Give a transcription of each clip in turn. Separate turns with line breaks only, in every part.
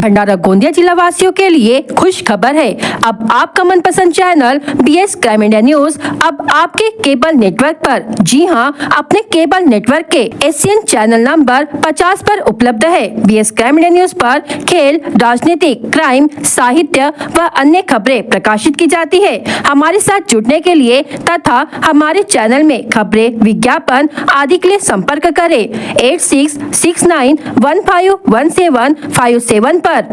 भंडारा गोंदिया जिला वासियों के लिए खुश खबर है। अब आपका मनपसंद channel BS crime India news अब आपके केबल नेटवर्क पर, जी हां, अपने केबल नेटवर्क के एशियन चैनल नंबर 50 पर उपलब्ध है। BS क्राइम इंडिया न्यूज पर खेल, राजनीतिक, क्राइम, साहित्य व अन्य खबरें प्रकाशित की जाती है। हमारे साथ जुड़ने के लिए तथा हमारे चैनल में खबरें, विज्ञापन आदि के लिए संपर्क करें 8669151757 पर।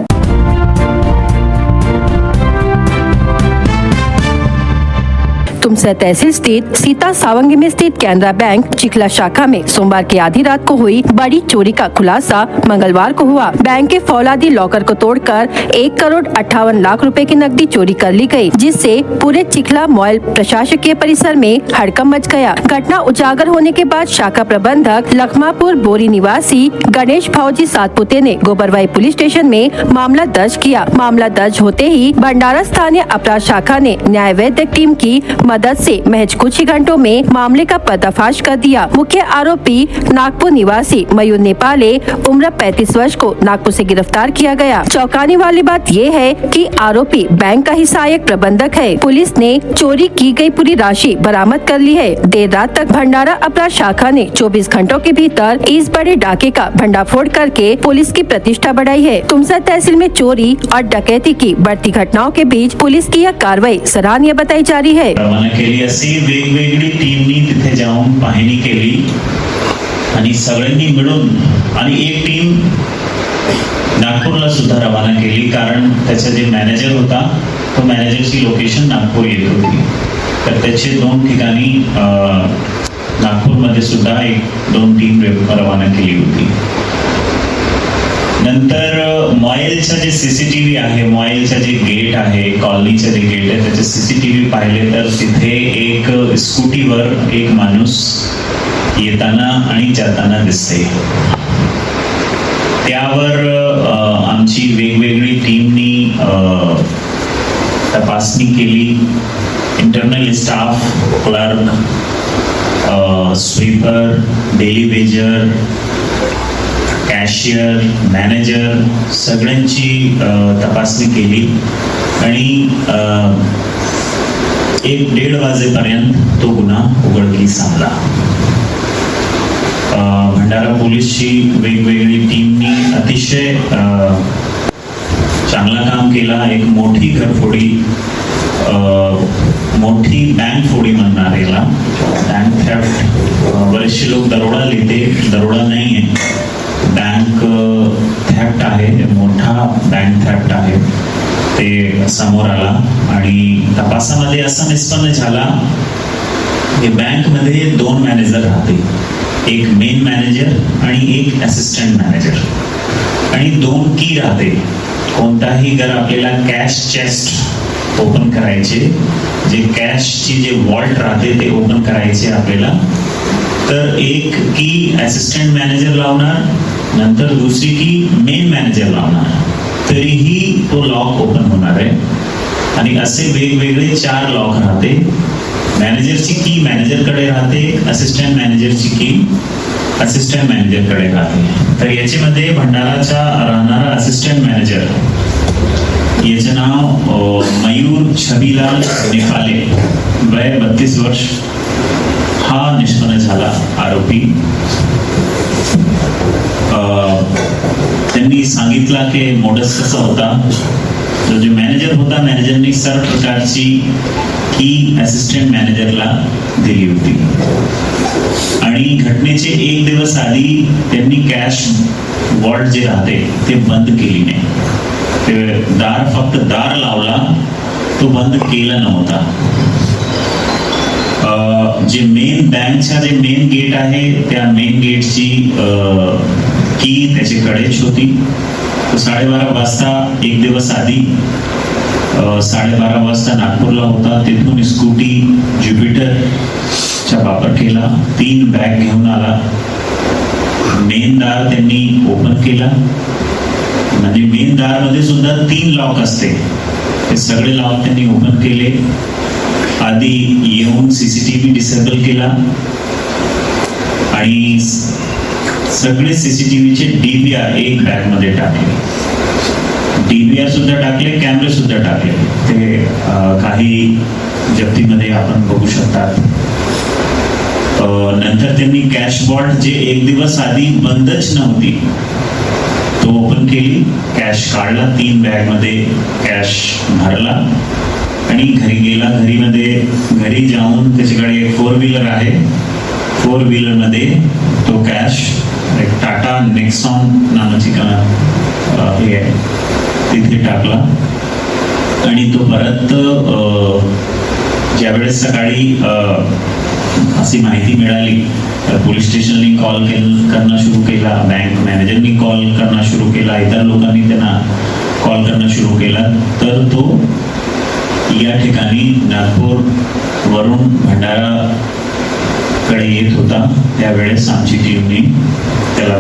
तुमसे तहसील स्थित सीता सावंगी में स्थित कैनरा बैंक चिखला शाखा में सोमवार की आधी रात को हुई बड़ी चोरी का खुलासा मंगलवार को हुआ। बैंक के फौलादी लॉकर को तोड़कर 1,58,00,000 रुपए की नकदी चोरी कर ली गई, जिससे पूरे चिखला मॉल प्रशासकीय परिसर में हड़कंप मच गया। घटना उजागर होने के बाद शाखा प्रबंधक लखमापुर बोरी निवासी गणेश भाऊजी सातपुते ने गोबरवाही पुलिस स्टेशन में मामला दर्ज किया। मामला दर्ज होते ही भंडारा स्थानीय अपराध शाखा ने न्याय वैद्य टीम की मदद से महज कुछ ही घंटों में मामले का पर्दाफाश कर दिया। मुख्य आरोपी नागपुर निवासी मयूर नेपाले उम्र 35 वर्ष को नागपुर से गिरफ्तार किया गया। चौंकाने वाली बात ये है कि आरोपी बैंक का ही सहायक प्रबंधक है। पुलिस ने चोरी की गई पूरी राशि बरामद कर ली है। देर रात तक भंडारा अपराध शाखा ने 24 घंटों के भीतर इस बड़े डाके का भंडाफोड़ करके पुलिस की प्रतिष्ठा बढ़ाई है। तुमसा तहसील में चोरी और डकैती की बढ़ती घटनाओं के बीच पुलिस की यह कार्रवाई सराहनीय बताई जा रही है।
रवाना केली अशी वेगवेगळी टीमनी तिथे जाऊन पाहणी केली आणि सगळ्यांनी मिळून आणि एक टीम नागपूरला सुद्धा रवाना केली, कारण त्याचा जे मॅनेजर होता तो मॅनेजरची लोकेशन नागपूर येत होती, तर त्याचे 2 ठिकाणी नागपूरमध्ये सुद्धा 1-2 टीम रवाना केली होती। नंतर मॉयलचा जे सीसीटीव्ही आहे, मॉयलचा जे गेट आहे, कॉलनीचं जे गेट आहे, त्याचे सीसीटीव्ही पाहिले तर तिथे एक स्कूटीवर एक माणूस येताना आणि जाताना दिसते। त्यावर आमची वेगवेगळी टीमनी तपासणी केली। Internal staff, clerk, sweeper, daily Vaser, cashier, manager सगळ्यांची तपासणी केली आणि 1-1:30 वाजेपर्यंत तो गुन्हा उघडकीस आणला। भंडारा पोलीसची वेगवेगळी टीमनी अतिशय चांगला काम केला। एक मोठी घरफोडी, मोठी बँक फोडी म्हणणार याला, बँक थेफ्ट। बरेचसे लोक दरोडा लिहिते, दरोडा नाही आहे, बँक थेफ्ट आहे, मोठा बँक थेफ्ट आहे। ते समोर आला आणि तपासामध्ये असं निष्पन्न झाला की बँकमध्ये 2 मॅनेजर राहते, एक मेन मॅनेजर आणि एक असिस्टंट मॅनेजर, आणि 2 की राहते। कोणताही जर आपल्याला कॅश चेस्ट ओपन करायचे, जे कॅशची जे वॉल्ट राहते ते ओपन करायचे आपल्याला, तर एक की असिस्टंट मॅनेजर लावणार, नंतर दुसरी की मेन मॅनेजर लावणार, तरीही तो लॉक ओपन होणार आहे। आणि असे वेगवेगळे 4 लॉक राहते। मॅनेजरची की मॅनेजरकडे राहते, असिस्टंट मॅनेजरची की असिस्टंट मॅनेजरकडे राहते। तर याच्यामध्ये भंडाराचा राहणारा असिस्टंट मॅनेजर, याचं नाव मयूर छबीलाल नेपाले, वय 32 वर्ष, हा निष्पन्न झाला आरोपी। त्यांनी सांगितला की मोडस कसा होता, जो जे मॅनेजर होता, मॅनेजरनी सर्व प्रकारची की असिस्टंट मॅनेजरला दिली होती आणि घटनेचे 1 दिवस आधी त्यांनी कॅश वॉल्ट जे राहते ते बंद केली नाही। ते फक्त दार लावला, तो बंद केला नव्हता। जे मेन बँकचा जे मेन गेट आहे, त्या मेन गेटची की त्याच्याकडेच होती। तो 12:30 वाजता 1 दिवस आधी 12:30 वाजता नागपूरला होता। तिथून स्कूटी ज्युपिटरचा वापर केला, 3 बॅग घेऊन आला। मेन दार त्यांनी ओपन केला, म्हणजे मेन दार मध्ये सुद्धा 3 लॉक असते, ते सगळे लॉक त्यांनी ओपन केले। आधी येऊन सीसीटीव्ही डिसेबल केला आणि सगळे सीसीटीव्हीचे DVR एक बॅग मध्ये टाकले। DVR सुद्धा टाकले, कॅमेरे सुद्धा टाकले. ते काही जप्तीमध्ये आपण बघू शकतात. नंतर त्यांनी कॅश वॉल्ट जे एक दिवस आधी बंदच नव्हती तो ओपन केली, कॅश काढला, 3 बॅगमध्ये कॅश भरला आणि घरी गेला. घरी जाऊन त्याच्याकडे एक 4 व्हीलर आहे, 4 व्हीलर मध्ये तो कॅश एक टाटा नेक्सॉन नावाची हे आहे तिथे टाकला आणि तो परत ज्यावेळेस सकाळी अशी माहिती मिळाली तर पोलीस स्टेशननी कॉल करणं सुरू केला, बँक मॅनेजरनी कॉल करणं सुरू केला, इतर लोकांनी त्यांना कॉल करणं सुरू केला. तर तो या ठिकाणी नागपूर वरून भंडारा कडे येत होता. त्यावेळेस आमची टीमने त्याला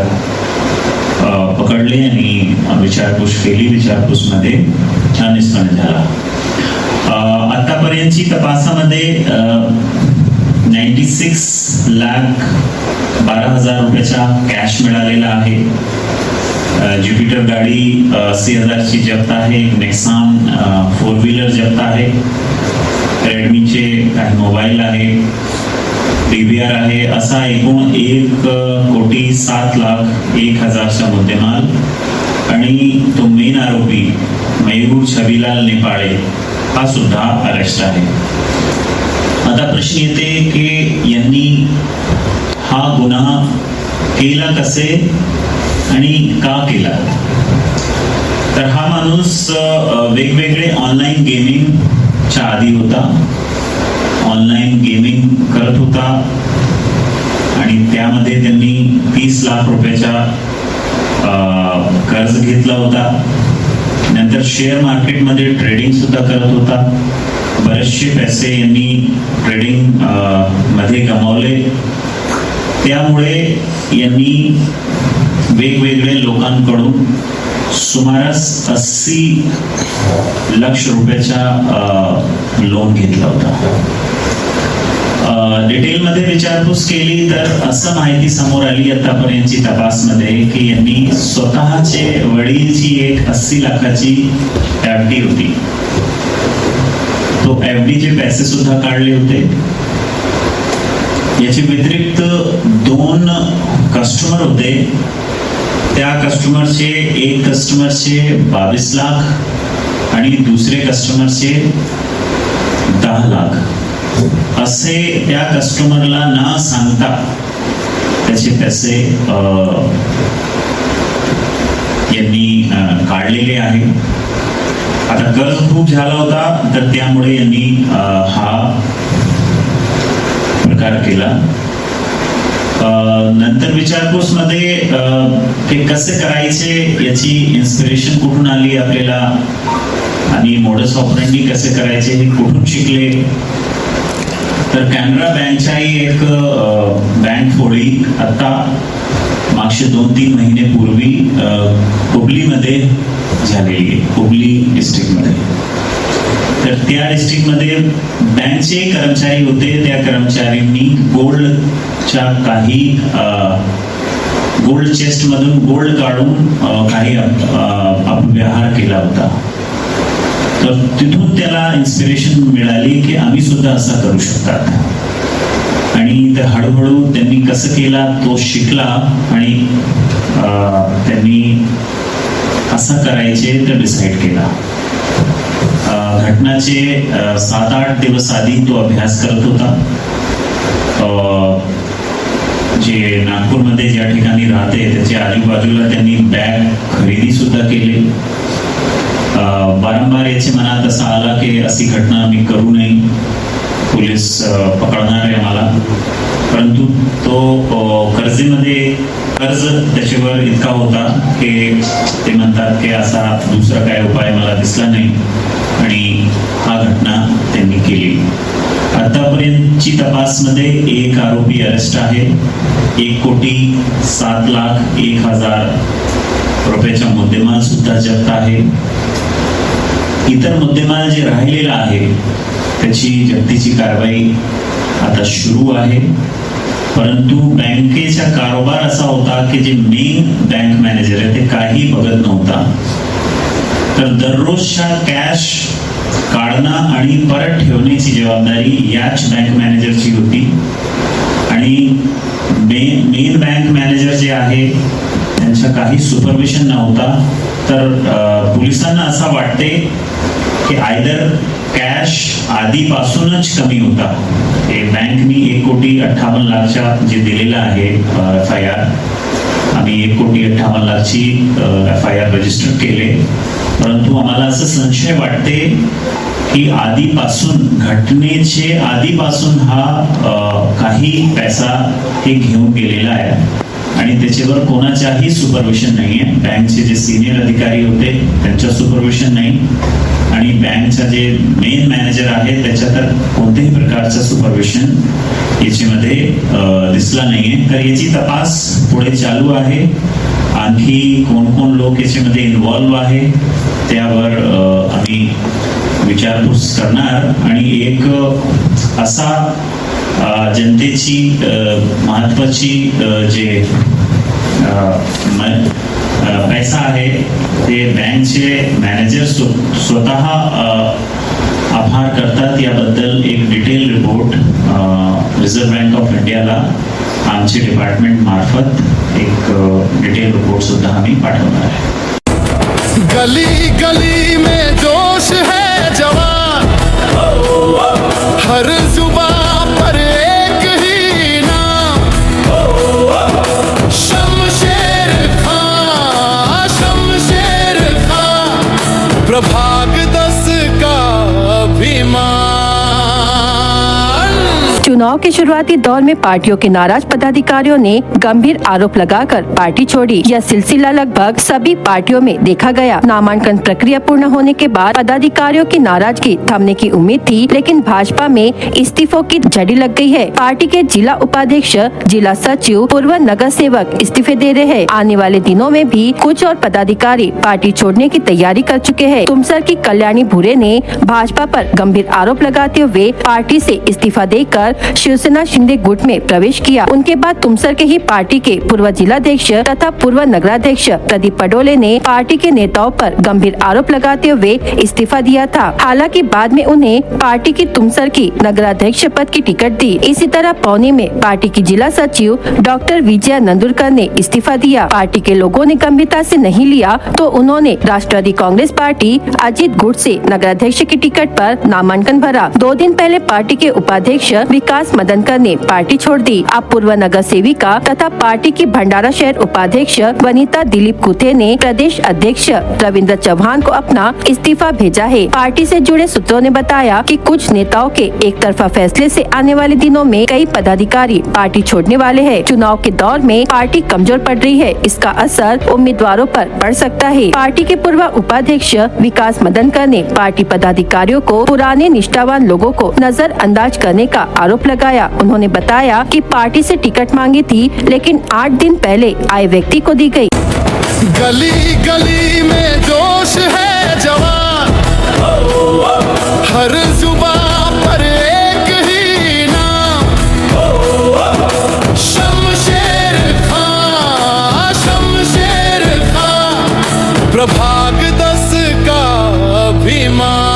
पकडले आणि विचारपूस केली. विचारपूसमध्ये निष्पन्न झाला. आतापर्यंतची तपासामध्ये 96,12,000 रुपयाचा कॅश मिळालेला आहे. ज्युपिटर गाडी 80,000ची जप्त आहे. नेक्सॉन 4 व्हीलर जप्त आहे. रेडमीचे काही मोबाईल आहे, DVR आहे. असा एकूण 1,07,01,000चा मुद्देमाल आणि तो मेन आरोपी मयूर छबीलाल नेपाळे हा सुद्धा अरेस्ट आहे. आता प्रश्न येते की यांनी हा गुन्हा केला कसे आणि का केला. तर हा माणूस वेगवेगळे ऑनलाईन गेमिंगच्या आदी होता. ऑनलाईन गेमिंग करत होता आणि त्यामध्ये त्यांनी 30 लाख रुपयाचा कर्ज घेतला होता. नंतर शेअर मार्केटमध्ये ट्रेडिंग सुद्धा करत होता. बरेचसे पैसे यांनी ट्रेडिंग मध्ये गमावले. त्यामुळे यांनी वेगवेगळे लोकांकडून सुमारास 80 लाख रुपयाचा लोन घेतला होता. डिटेलमध्ये विचारपूस केली तर असं माहिती समोर आली आतापर्यंतची तपासमध्ये की यांनी स्वतःचे वडीलची एक 80 लाखाची FD होती. तो FD चे पैसे सुद्धा काढले होते. याच्या व्यतिरिक्त 2 कस्टमर होते. त्या कस्टमरचे एक कस्टमरचे 22 लाख आणि दुसरे कस्टमरचे 10 लाख असे त्या कस्टमरला न सांगता त्याचे पैसे यांनी काढलेले आहे. आता कर्ज खूप झाला होता तर त्यामुळे यांनी हा प्रकार केला. नंतर विचारपूस मध्ये ते कसे करायचे याची इन्स्पिरेशन कुठून आली आपल्याला आणि मोडस ऑपरेंडी कसे करायचे हे कुठून शिकले. तर कॅनरा बँकच्याही एक बँक फोडी आता मागचे 2-3 महिने पूर्वी हुबलीमध्ये झालेली आहे, हुबली डिस्ट्रिक्टमध्ये. तर त्या डिस्ट्रिक्टमध्ये बँकचे कर्मचारी होते. त्या कर्मचाऱ्यांनी गोल्डच्या काही गोल्ड चेस्ट मधून गोल्ड काढून काही अपव्यवहार केला होता. तर तिथून त्याला इन्स्पिरेशन मिळाली की आम्ही सुद्धा असं करू शकतात आणि तर हळूहळू त्यांनी कसं केला तो शिकला आणि त्यांनी असं करायचे तर डिसाईड केला. घटनाचे 7-8 दिवस आधी तो अभ्यास करत होता. जे नागपूरमध्ये ज्या ठिकाणी राहते त्याच्या आजूबाजूला त्यांनी बॅग खरेदी सुद्धा केली. वारंवार याच्या मनात असा आला की अशी घटना मी करू नये, पोलीस पकडणार आहे मला. परंतु तो कर्ज त्याच्यावर इतका होता की ते म्हणतात की असा दुसरा काय उपाय मला दिसला नाही आणि हा घटना त्यांनी केली. आतापर्यंतची तपासमध्ये एक आरोपी अरेस्ट आहे. 1,07,01,000 रुपयाचा मुद्देमाल सुद्धा जप्त आहे. इतर मुद्देमाल जे राहिलेला आहे त्याची जप्तीची कारवाई आता सुरू आहे. परंतु बँकेचा कारोबार असा होता की जे मेन बँक मॅनेजर आहे ते काही बघत नव्हता. तर तर दररोजच्या कॅश काढणं आणि परत ठेवण्याची जबाबदारी याच बँक मॅनेजरची होती. आणि मेन बँक मॅनेजर जे आहे त्यांच्या काही सुपरविशन नव्हता. तर पोलिसांना असं वाटते की आयदर कॅश आधीपासूनच कमी होता. बँकनी 1,58,00,000च्या जे दिलेला आहे FIR, आम्ही 1,58,00,000ची FIR रजिस्टर केले. परंतु आम्हाला असं संशय वाटते की घटनेचे आधीपासून हा काही पैसा हे घेऊन गेलेला आहे आणि त्याच्यावर कोणाच्याही सुपरविशन नाही आहे. बँकचे जे सिनियर अधिकारी होते त्यांच्या सुपरविशन नाही आणि बँकचा जे मेन मॅनेजर आहे त्याच्या तर कोणत्याही प्रकारचं सुपरविशन याच्यामध्ये दिसला नाहीये. तर याची तपास पुढे चालू आहे. आणखी कोण कोण लोक याच्यामध्ये इन्व्हॉल्व आहे त्यावर आम्ही विचारपूस करणार. आणि एक असा जनतेची महत्वाची जे पैसा आहे ते बँकचे मॅनेजर स्वतः आभार करतात. याबद्दल एक detail report reserve bank of इंडियाला आमचे डिपार्टमेंट मार्फत एक डिटेल रिपोर्ट सुद्धा आम्ही पाठवणार आहे.
गली गली में जोश है जवान, हर जुबान पर एक ही नाम, शमशेर खां, शमशेर खां, प्रभाग 10 का अभिमान.
चुनाव के शुरुआती दौर में पार्टियों के नाराज पदाधिकारियों ने गंभीर आरोप लगाकर पार्टी छोड़ी. यह सिलसिला लगभग सभी पार्टियों में देखा गया. नामांकन प्रक्रिया पूर्ण होने के बाद पदाधिकारियों की नाराजगी थमने की उम्मीद थी, लेकिन भाजपा में इस्तीफों की झड़ी लग गई है. पार्टी के जिला उपाध्यक्ष, जिला सचिव, पूर्व नगर सेवक इस्तीफे दे रहे हैं. आने वाले दिनों में भी कुछ और पदाधिकारी पार्टी छोड़ने की तैयारी कर चुके हैं. तुमसर की कल्याणी भूरे ने भाजपा पर गंभीर आरोप लगाते हुए पार्टी से इस्तीफा देकर शिवसेना शिंदे गुट में प्रवेश किया. उनके बाद तुमसर के ही पार्टी के पूर्व जिलाध्यक्ष तथा पूर्व नगराध्यक्ष प्रदीप पडोले ने पार्टी के नेताओं पर गंभीर आरोप लगाते हुए इस्तीफा दिया था. हालांकि बाद में उन्हें पार्टी की तुमसर की नगराध्यक्ष पद की टिकट दी. इसी तरह पौनी में पार्टी की जिला सचिव डॉक्टर विजया नंदुरकर ने इस्तीफा दिया. पार्टी के लोगों ने गंभीरता से नहीं लिया तो उन्होंने राष्ट्रवादी कांग्रेस पार्टी अजीत गुट से नगराध्यक्ष की टिकट पर नामांकन भरा. 2 दिन पहले पार्टी के उपाध्यक्ष विकास मदनकर ने पार्टी छोड़ दी. अब पूर्व नगर सेविका तथा पार्टी की भंडारा शहर उपाध्यक्ष वनिता दिलीप कुथे ने प्रदेश अध्यक्ष रविंद्र चौहान को अपना इस्तीफा भेजा है. पार्टी से जुड़े सूत्रों ने बताया कि कुछ नेताओं के एक तरफा फैसले से आने वाले दिनों में कई पदाधिकारी पार्टी छोड़ने वाले हैं. चुनाव के दौर में पार्टी कमजोर पड़ रही है. इसका असर उम्मीदवारों पर पड़ सकता है. पार्टी के पूर्व उपाध्यक्ष विकास मदनकर ने पार्टी पदाधिकारियों को पुराने निष्ठावान लोगों को नजरअंदाज करने का आरोप लगाया. उन्होंने बताया कि पार्टी से टिकट मांगी थी, लेकिन 8 दिन पहले आए व्यक्ति को दी गई.
गली गली में जोश है जवान, हर जुबान पर एक ही नाम, शमशेर खां, शमशेर खां, प्रभाग 10 का अभिमान.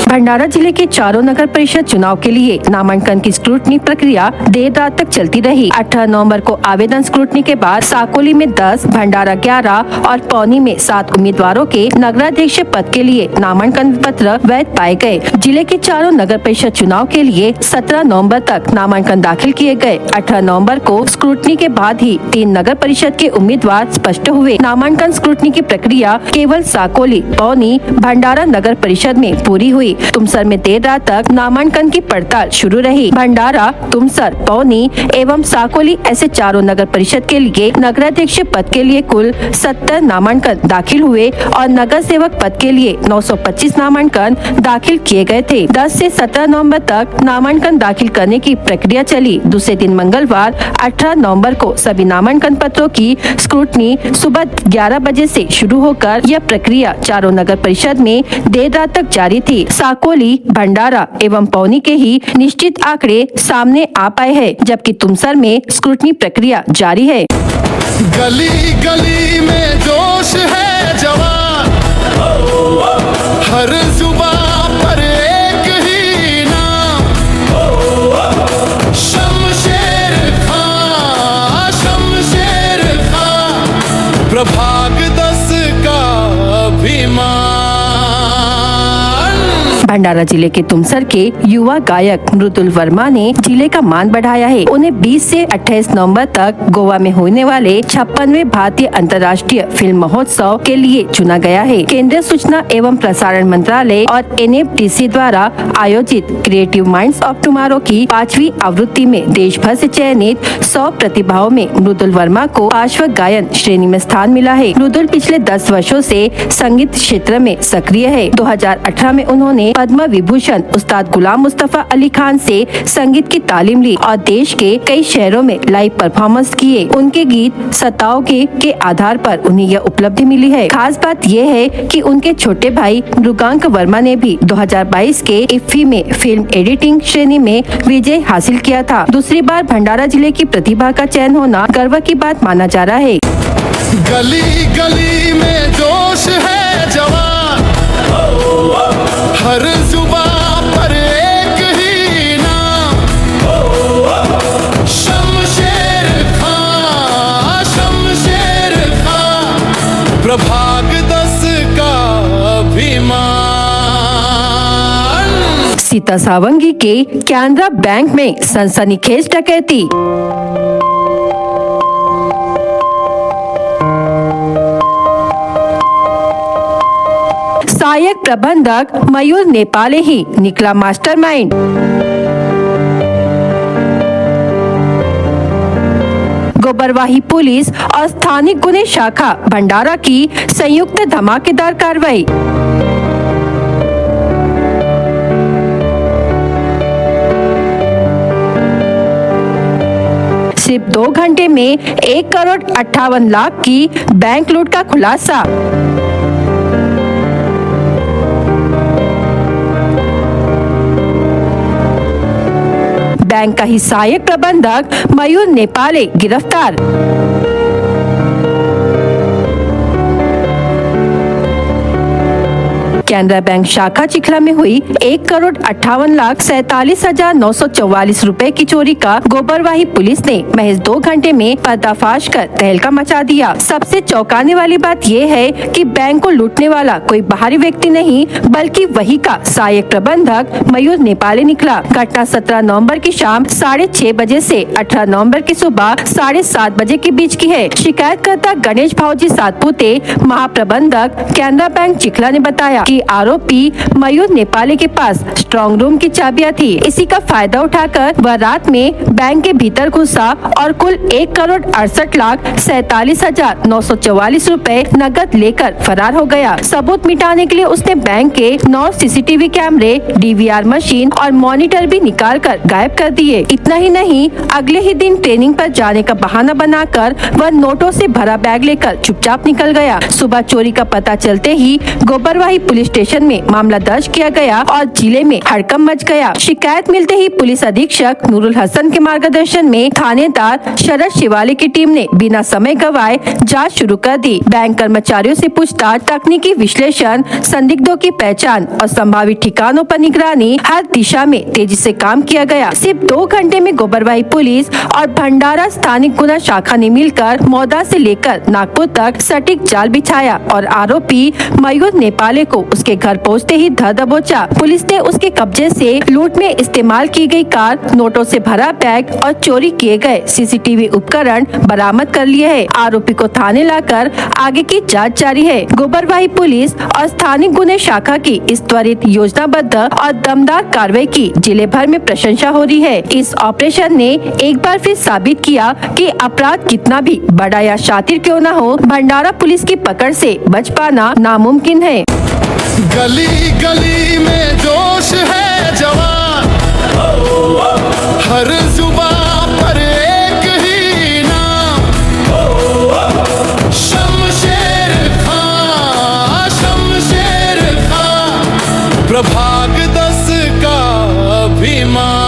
भंडारा जिले के चारों नगर परिषद चुनाव के लिए नामांकन की स्क्रूटनी प्रक्रिया देर रात तक चलती रही. 18 नवंबर को आवेदन स्क्रूटनी के बाद साकोली में 10, भंडारा 11 और पौनी में 7 उम्मीदवारों के नगराध्यक्ष पद के लिए नामांकन पत्र वैध पाए गए. जिले के चारों नगर परिषद चुनाव के लिए 17 नवंबर तक नामांकन दाखिल किए गए. 18 नवंबर को स्क्रूटनी के बाद ही 3 नगर परिषद के उम्मीदवार स्पष्ट हुए. नामांकन स्क्रूटनी की प्रक्रिया केवल साकोली, पौनी, भंडारा नगर परिषद में पूरी हुई. तुमसर में देर रात तक नामांकन की पड़ताल शुरू रही. भंडारा, तुमसर, पौनी एवं साकोली ऐसे चारों नगर परिषद के लिए नगराध्यक्ष पद के लिए कुल 70 नामांकन दाखिल हुए और नगर सेवक पद के लिए 925 नामांकन दाखिल किए गए थे. 10 से 17 नवंबर तक नामांकन दाखिल करने की प्रक्रिया चली. दूसरे दिन मंगलवार 18 नवंबर को सभी नामांकन पत्रों की स्क्रूटनी सुबह 11 बजे से शुरू होकर यह प्रक्रिया चारों नगर परिषद में देर रात तक जारी थी. साकोली, भंडारा एवं पौनी के ही निश्चित आंकड़े सामने आ पाए हैं, जबकि तुमसर में स्क्रूटनी प्रक्रिया जारी है.
गली गली में जोश है जवान,
भंडारा जिले के तुमसर के युवा गायक मृदुल वर्मा ने जिले का मान बढ़ाया है। उन्हें 20 से 28 नवंबर तक गोवा में होने वाले 56वें भारतीय अंतर्राष्ट्रीय फिल्म महोत्सव के लिए चुना गया है। केंद्रीय सूचना एवं प्रसारण मंत्रालय और NFDC द्वारा आयोजित क्रिएटिव माइंड्स ऑफ टुमारो की 5वीं आवृत्ति में देश भर से चयनित 100 प्रतिभाओं में मृदुल वर्मा को पार्श्व गायन श्रेणी में स्थान मिला है। मृदुल पिछले 10 वर्षों से संगीत क्षेत्र में सक्रिय है। 2018 में उन्होंने पद्म विभूषण उस्ताद गुलाम मुस्तफा अली खान से संगीत की तालीम ली और देश के कई शहरों में लाइव परफॉर्मेंस किए। उनके गीत सताओगे के आधार पर उन्हें यह उपलब्धि मिली है। खास बात यह है कि उनके छोटे भाई मृगांक वर्मा ने भी 2022 के इफ्फी में फिल्म एडिटिंग श्रेणी में विजय हासिल किया था। दूसरी बार भंडारा जिले की प्रतिभा का चयन होना गर्व की बात माना जा रहा है।
गली गली में जोश है जवान, हर जुबान पर एक ही नाम, शमशेर खां, शमशेर खां, प्रभाग 10 का अभिमान।
सीता सावंगी के कैनरा बैंक में सनसनीखेज डकैती। सहायक प्रबंधक मयूर नेपाले ही निकला मास्टरमाइंड। गोबरवाही पुलिस और स्थानिक गुने शाखा भंडारा की संयुक्त धमाकेदार कार्रवाई। सिर्फ 2 घंटे में 1 करोड़ 58 लाख की बैंक लूट का खुलासा। बैंक का ही सहायक प्रबंधक मयूर नेपाले गिरफ्तार। कैनरा बैंक शाखा चिखला में हुई 1 करोड़ 58,47,944 रुपए की चोरी का गोबरवाही पुलिस ने महज 2 घंटे में पर्दाफाश कर तहलका मचा दिया। सबसे चौंकाने वाली बात यह है कि बैंक को लूटने वाला कोई बाहरी व्यक्ति नहीं बल्कि वही का सहायक प्रबंधक मयूर नेपाले निकला। घटना 17 नवंबर की शाम 6:30 बजे से 18 नवंबर की सुबह 7:30 बजे के बीच की है। शिकायतकर्ता गणेश भावजी सातपुते महाप्रबंधक कैनरा बैंक चिखला ने बताया कि आरोपी मयूर नेपाले के पास स्ट्रांग रूम की चाबियां थी। इसी का फायदा उठाकर वह रात में बैंक के भीतर घुसा और कुल 1 करोड़ 68,47,944 रुपए नकद लेकर फरार हो गया। सबूत मिटाने के लिए उसने बैंक के 9 CCTV कैमरे, DVR मशीन और मॉनिटर भी निकाल कर गायब कर दिए। इतना ही नहीं, अगले ही दिन ट्रेनिंग पर जाने का बहाना बनाकर वह नोटों से भरा बैग लेकर चुपचाप निकल गया। सुबह चोरी का पता चलते ही गोबरवाही पुलिस स्टेशन में मामला दर्ज किया गया और जिले में हड़कंप मच गया। शिकायत मिलते ही पुलिस अधीक्षक नूरुल हसन के मार्गदर्शन में थानेदार शरद शिवाले की टीम ने बिना समय गवाए जांच शुरू कर दी। बैंक कर्मचारियों से पूछताछ, तकनीकी विश्लेषण, संदिग्धों की पहचान और संभावित ठिकानों पर निगरानी, हर दिशा में तेजी से काम किया गया। सिर्फ 2 घंटे में गोबरवाही पुलिस और भंडारा स्थानिक गुना शाखा ने मिलकर मौदा से लेकर नागपुर तक सटीक जाल बिछाया और आरोपी मयूर नेपाले को उसके घर पहुंचते ही धर दबोचा। पुलिस ने उसके कब्जे से लूट में इस्तेमाल की गई कार, नोटों से भरा बैग और चोरी किए गए CCTV उपकरण बरामद कर लिए हैं। आरोपी को थाने लाकर आगे की जांच जारी है। गोबरवाही पुलिस और स्थानिक गुने शाखा की इस त्वरित योजनाबद्ध और दमदार कार्रवाई की जिले भर में प्रशंसा हो रही है। इस ऑपरेशन ने एक बार फिर साबित किया कि अपराध कितना भी बड़ा या शातिर क्यों न हो, भंडारा पुलिस की पकड़ से बच पाना नामुमकिन है।
गली गली में जोश है जवान, हर जुबान पर एक ही नाम, शमशेर खां, शमशेर खां, प्रभाग 10 का अभिमान।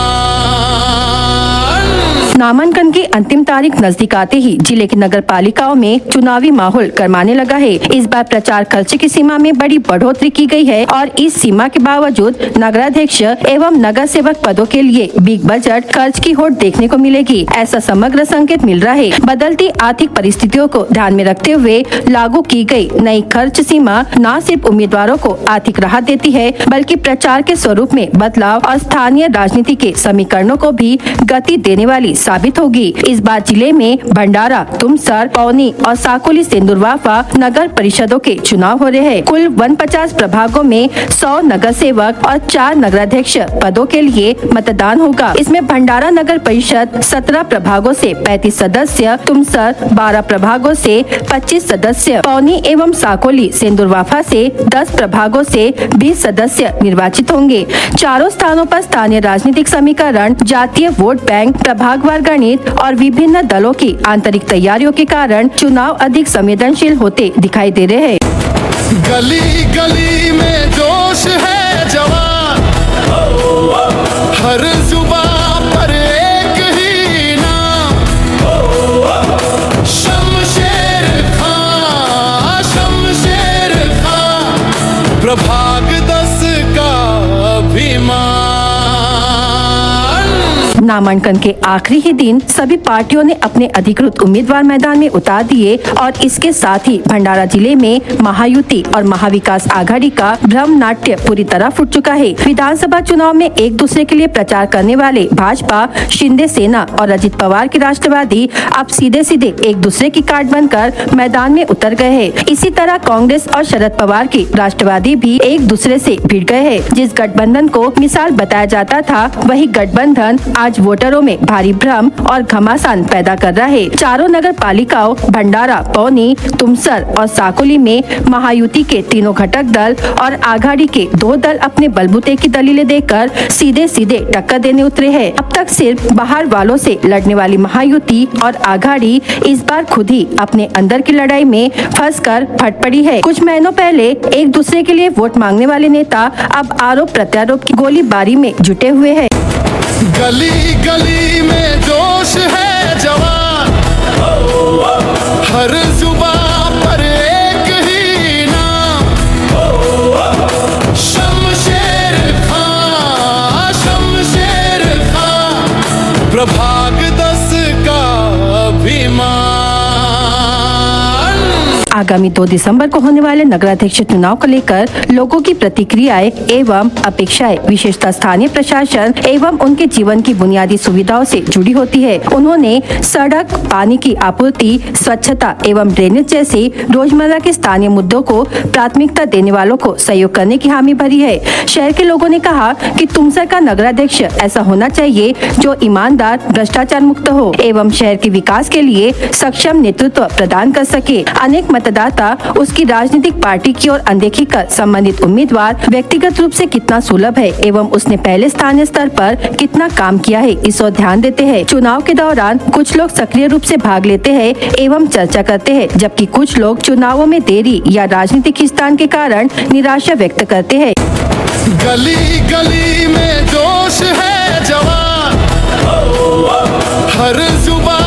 नामांकन की अंतिम तारीख नजदीक आते ही जिले की नगर पालिकाओं में चुनावी माहौल गरमाने लगा है। इस बार प्रचार खर्च की सीमा में बड़ी बढ़ोतरी की गई है और इस सीमा के बावजूद नगराध्यक्ष एवं नगर सेवक पदों के लिए बिग बजट खर्च की होड़ देखने को मिलेगी, ऐसा समग्र संकेत मिल रहा है। बदलती आर्थिक परिस्थितियों को ध्यान में रखते हुए लागू की गई नई खर्च सीमा न सिर्फ उम्मीदवारों को आर्थिक राहत देती है बल्कि प्रचार के स्वरूप में बदलाव और स्थानीय राजनीति के समीकरणों को भी गति देने वाली साबित होगी। इस बार जिले में भंडारा, तुमसर, पौनी और साकोली सिंदुरवाफा नगर परिषदों के चुनाव हो रहे हैं। कुल 150 प्रभागों में 100 नगर सेवक और 4 नगराध्यक्ष पदों के लिए मतदान होगा। इसमें भंडारा नगर परिषद 17 प्रभागों से 35 सदस्य, तुमसर 12 प्रभागों से 25 सदस्य, पौनी एवं साकोली सिंदुरवाफा से 10 प्रभागों से 20 सदस्य निर्वाचित होंगे। चारों स्थानों पर स्थानीय राजनीतिक समीकरण, जातीय वोट बैंक, प्रभागवार गणित और विभिन्न दलों की आंतरिक तैयारियों के कारण चुनाव अधिक संवेदनशील होते दिखाई दे रहे हैं।
गली गली में जोश है जवान, हर जुबान पर एक ही नाम, शमशेर खां, शमशेर खां, प्रभाग 10 का अभिमान।
नामांकन के आखिरी ही दिन सभी पार्टियों ने अपने अधिकृत उम्मीदवार मैदान में उतार दिए और इसके साथ ही भंडारा जिले में महायुति और महाविकास आघाड़ी का भ्रम नाट्य पूरी तरह फूट चुका है। विधानसभा चुनाव में एक दूसरे के लिए प्रचार करने वाले भाजपा, शिंदे सेना और अजित पवार के राष्ट्रवादी अब सीधे सीधे एक दूसरे की काट बनकर मैदान में उतर गए हैं। इसी तरह कांग्रेस और शरद पवार के राष्ट्रवादी भी एक दूसरे से भिड़ गए हैं। जिस गठबंधन को मिसाल बताया जाता था वही गठबंधन आज वोटरों में भारी भ्रम और घमासान पैदा कर रहा है। चारों नगर पालिकाओं भंडारा, पौनी, तुमसर और साकोली में महायुति के तीनों घटक दल और आघाड़ी के 2 दल अपने बलबूते की दलीलें देकर सीधे सीधे टक्कर देने उतरे हैं। अब तक सिर्फ बाहर वालों से लड़ने वाली महायुति और आघाड़ी इस बार खुद ही अपने अंदर की लड़ाई में फंसकर फट पड़ी है। कुछ महीनों पहले एक दूसरे के लिए वोट मांगने वाले नेता अब आरोप प्रत्यारोप की गोलीबारी में जुटे हुए हैं।
गली गली में जोश है जवान, हर जुबान पर एक ही नाम, शमशेर खां, शमशेर खां, प्रभाग 10 का अभिमान।
आगामी 2 दिसंबर को होने वाले नगराध्यक्ष चुनाव को लेकर लोगों की प्रतिक्रियाएं एवं अपेक्षाएं विशेषतः स्थानीय प्रशासन एवं उनके जीवन की बुनियादी सुविधाओं से जुड़ी होती है। उन्होंने सड़क, पानी की आपूर्ति, स्वच्छता एवं ड्रेनेज जैसे रोजमर्रा के स्थानीय मुद्दों को प्राथमिकता देने वालों को सहयोग करने की हामी भरी है। शहर के लोगों ने कहा कि तुमसर का नगराध्यक्ष ऐसा होना चाहिए जो ईमानदार, भ्रष्टाचार मुक्त हो एवं शहर के विकास के लिए सक्षम नेतृत्व प्रदान कर सके। अनेक मतदाता उसकी राजनीतिक पार्टी की ओर अनदेखी कर संबंधित उम्मीदवार व्यक्तिगत रूप से कितना सुलभ है एवं उसने पहले स्थानीय स्तर पर कितना काम किया है इस ओर ध्यान देते हैं। चुनाव के दौरान कुछ लोग सक्रिय रूप से भाग लेते हैं एवं चर्चा करते हैं, जबकि कुछ लोग चुनावों में देरी या राजनीतिक खींचतान के कारण निराशा व्यक्त करते हैं।
गली गली में जोश है जवान, हर जुबान